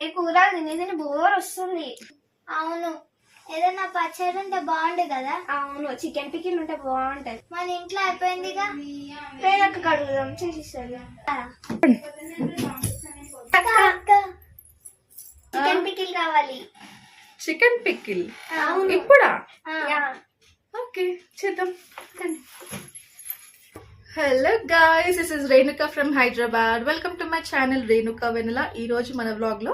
ఈ కూర తినేసి బోర్ వస్తుంది. అవును, ఏదైనా పచ్చడి ఉంటే బాగుండు కదా. అవును, చికెన్ పికిల్ ఉంటే బాగుంటది. మన ఇంట్లో అయిపోయిందిగా, పేదక్క కడుగుదాం చేసిస్తుంది. చికెన్ పికిల్ కావాలి. చికెన్ పికిల్ అవును ఇప్పుడా? యా. ఓకే చేద్దాం. Hello guys, this is Renuka from Hyderabad. Welcome to my channel Renuka Vennela. ఈ రోజు మన వ్లాగ్ లో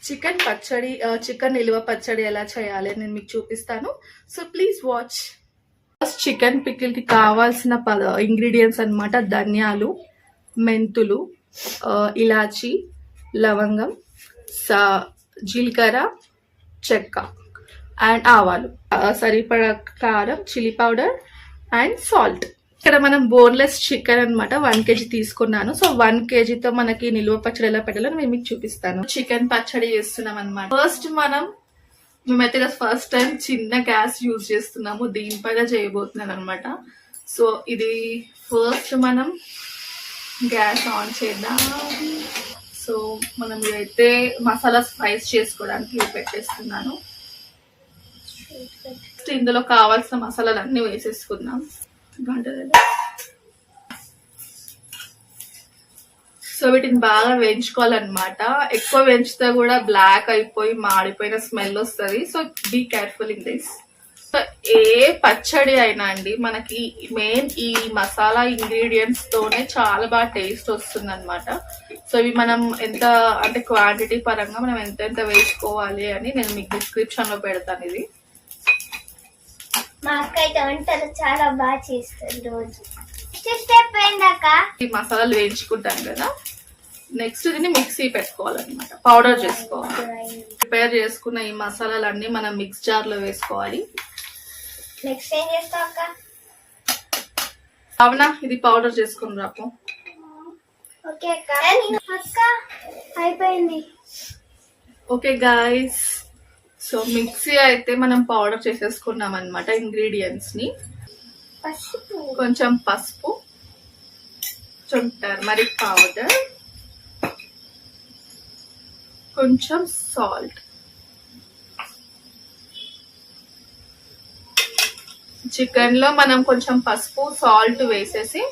చికెన్ పచ్చడి, చికెన్ నిలువ పచ్చడి ఎలా చేయాలి నేను మీకు చూపిస్తాను. So please watch. First chicken pickle కి కావాల్సిన ఇంగ్రీడియంట్స్ అన్నమాట: ధనియాలు, మెంతులు, ఇలాచి, లవంగం, జీలకర్ర, చెక్క అండ్ ఆవాలు, సరిపడా కారం, చిల్లీ పౌడర్ అండ్ సాల్ట్. ఇక్కడ మనం బోన్లెస్ చికెన్ అనమాట 1 kg తీసుకున్నాను. సో 1 kgతో మనకి నిలువ పచ్చడి ఎలా పెట్టాలో నేను మీకు చూపిస్తాను. చికెన్ పచ్చడి చేస్తున్నాం అనమాట. మేమైతే ఫస్ట్ టైం చిన్న గ్యాస్ యూజ్ చేస్తున్నాము, దీనిపైన చేయబోతున్నాను అనమాట. సో ఇది ఫస్ట్ మనం గ్యాస్ ఆన్ చేద్దాం. సో మనం ఇదైతే మసాలా స్పైస్ చేసుకోవడానికి పెట్టేస్తున్నాను. ఇందులో కావాల్సిన మసాలాలు అన్ని వేసేసుకుందాం. సో వీటిని బాగా వేయించుకోవాలన్నమాట. ఎక్కువ వేయించితే కూడా బ్లాక్ అయిపోయి మాడిపోయిన స్మెల్ వస్తుంది. So be careful in this. So ఏ పచ్చడి అయినా అండి మనకి మెయిన్ ఈ మసాలా ఇంగ్రీడియంట్స్ తోనే చాలా బాగా టేస్ట్ వస్తుంది అనమాట. సో ఇవి మనం ఎంత అంటే క్వాంటిటీ పరంగా మనం ఎంత వేసుకోవాలి అని నేను మీకు డిస్క్రిప్షన్ లో పెడతాను. ఇది మా అక్క అయితే వంటలు చాలా బాగా చేస్తుంది రోజు. స్టెప్ ఏందాక ఈ మసాలాలు వేయించుకుంటాం కదా, నెక్స్ట్ దీన్ని మిక్సీ పెట్టుకోవాలన్నమాట, పౌడర్ చేసుకోవాలి. ప్రిపేర్ చేసుకున్న ఈ మసాలాలన్నీ మనం మిక్స్ జార్ లో వేసుకోవాలి. నెక్స్ట్ ఏం చేస్తావు అక్క? అవునా, ఇది పౌడర్ చేసుకుని రాపు. ఓకే అక్క. అక్క అయిపోయింది. ఓకే గాయస్, సో మిక్సీ అయితే మనం పౌడర్ చేసేసుకున్నాం అనమాట. ఇంగ్రీడియంట్స్ ని పసుపు, కొంచెం పసుపు, కొంచెం టర్మరిక్ పౌడర్, కొంచెం సాల్ట్, చికెన్ లో మనం కొంచెం పసుపు సాల్ట్ వేసేసి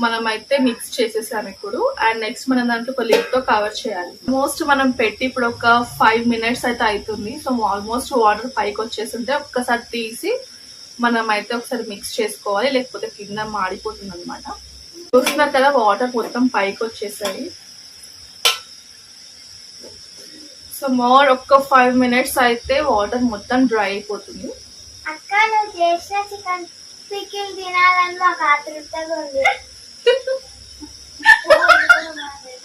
మనం అయితే మిక్స్ చేసేసాం ఇప్పుడు. అండ్ నెక్స్ట్ మనం దాంట్లో ఒక లిడ్ తో కవర్ చేయాలి. ఆల్మోస్ట్ మనం పెట్టి ఇప్పుడు ఒక 5 minutes అయితే అవుతుంది. సో ఆల్మోస్ట్ వాటర్ పైకి వచ్చేసింటే ఒక్కసారి తీసి మనం అయితే ఒకసారి మిక్స్ చేసుకోవాలి, లేకపోతే కింద మాడిపోతుంది అనమాట. చూస్తున్నారు కదా, వాటర్ మొత్తం పైకి వచ్చేసాయి. సో ఒక్క 5 minutes అయితే వాటర్ మొత్తం డ్రై అయిపోతుంది. అక్క నువ్వు చేసిన చికెన్ పికిల్ తినాలని మాకు ఆతృతగా ఉంది.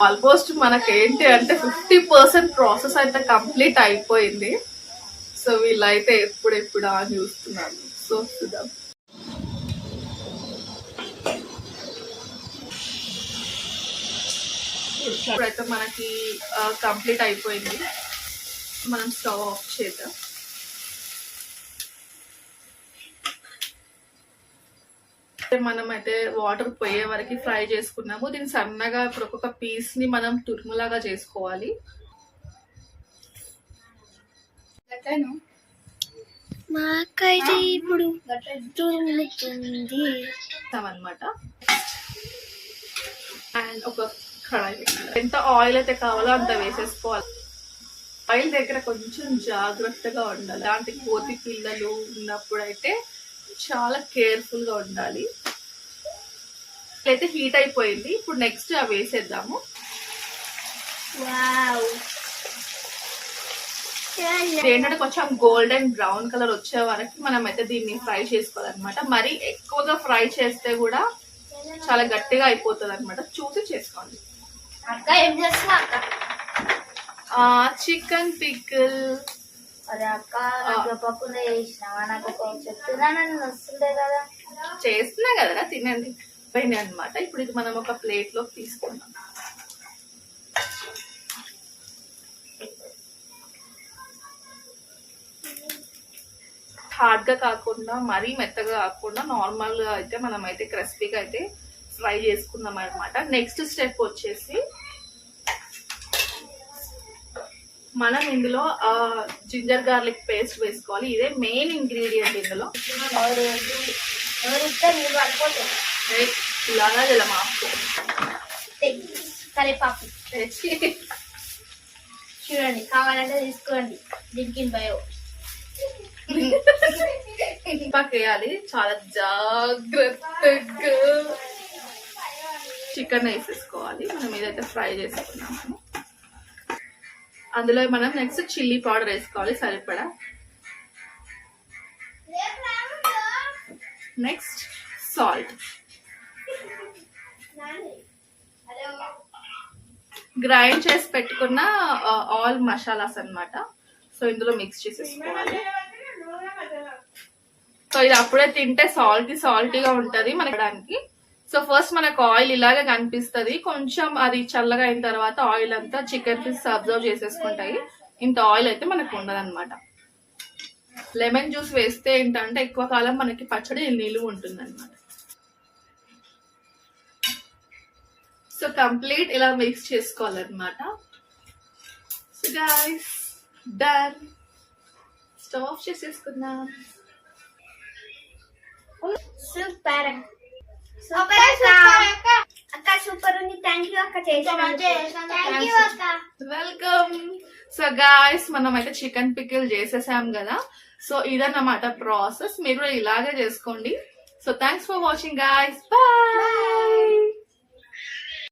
ఆల్మోస్ట్ మనకేంటి అంటే 50% ప్రాసెస్ అయితే కంప్లీట్ అయిపోయింది. సో వీళ్ళైతే ఎప్పుడెప్పుడు అని చూస్తున్నాను. సో చూద్దాం. ఇప్పుడైతే మనకి కంప్లీట్ అయిపోయింది. మనం స్టవ్ ఆఫ్ చేద్దాం. మనం అయితే వాటర్ పోయే వరకు ఫ్రై చేసుకున్నాము. దీన్ని సన్నగా ఇప్పుడు ఒక్కొక్క పీస్ ని మనం తురుములాగా చేసుకోవాలి. మా అక్క అయితే ఇప్పుడు అనమాట. అండ్ ఒక కడాయి, ఎంత ఆయిల్ అయితే కావాలో అంత వేసేసుకోవాలి. ఆయిల్ దగ్గర కొంచెం జాగ్రత్తగా ఉండాలి. అలాంటి కోతి పిల్లలు ఉన్నప్పుడు అయితే చాలా కేర్ఫుల్ గా ఉండాలి. అయితే హీట్ అయిపోయింది. ఇప్పుడు నెక్స్ట్ అవి వేసేద్దాము. ఏంటంటే కొంచెం గోల్డెన్ బ్రౌన్ కలర్ వచ్చే వరకు మనం అయితే దీన్ని ఫ్రై చేసుకోవాలన్నమాట. మరి ఎక్కువగా ఫ్రై చేస్తే కూడా చాలా గట్టిగా అయిపోతుంది అనమాట. చూసి చేసుకోండి. అక్క ఏం చేస్తున్నా అక్క? Chicken pickle. అరే అక్క, నాకు పప్పులో చేసినావా? నాకు చెప్తున్నానని వస్తుందే కదా. చేస్తున్నా కదరా, తినండి పోయింది అనమాట. ఇప్పుడు ఇది మనం ఒక ప్లేట్ లో తీసుకుందాం. హార్డ్ గా కాకుండా మరీ మెత్తగా కాకుండా నార్మల్ గా అయితే మనం అయితే క్రిస్పీగా అయితే ఫ్రై చేసుకుందాం అనమాట. నెక్స్ట్ స్టెప్ వచ్చేసి మనం ఇందులో జింజర్ గార్లిక్ పేస్ట్ వేసుకోవాలి. ఇదే మెయిన్ ఇంగ్రీడియంట్ ఇందులో. ఎవరిస్తే మీరు పడిపోతుంది. ఇలాగా ఇలా మాపు కరివేపాకు చూడండి, కావాలంటే తీసుకోండి. దీనికి భయం వేయాలి. చాలా జాగ్రత్తగా చికెన్ వేసేసుకోవాలి. మనం ఏదైతే ఫ్రై చేసుకున్నాము అందులో మనం నెక్స్ట్ చిల్లీ పౌడర్ వేసుకోవాలి సరిపడా. నెక్స్ట్ సాల్ట్, గ్రైండ్ చేసి పెట్టుకున్న ఆల్ మసాలాస్ అన్నమాట. సో ఇందులో మిక్స్ చేసేసుకోవాలి. సో ఇది అప్పుడే తింటే సాల్టీగా ఉంటది మనకి. సో ఫస్ట్ మనకు ఆయిల్ ఇలాగే కనిపిస్తుంది. కొంచెం అది చల్లగా అయిన తర్వాత ఆయిల్ అంతా చికెన్ పీస్ అబ్జర్వ్ చేసేసుకుంటాయి. ఇంత ఆయిల్ అయితే మనకు ఉండదు అనమాట. లెమన్ జ్యూస్ వేస్తే ఏంటంటే ఎక్కువ కాలం మనకి పచ్చడి నిలువ ఉంటుంది అనమాట. సో కంప్లీట్ ఇలా మిక్స్ చేసుకోవాలన్నమాట. So guys done. Stove off చేసేసుకుందాం. సూపర్ అక్క, సూపర్ ఉంది. థ్యాంక్ యూ అక్క, వెల్కమ్. సో గాయస్ మనం అయితే చికెన్ పికిల్ చేసేసాం కదా. సో ఇదన్నమాట ప్రాసెస్. మీరు ఇలాగే చేసుకోండి. So thanks for watching guys. Bye.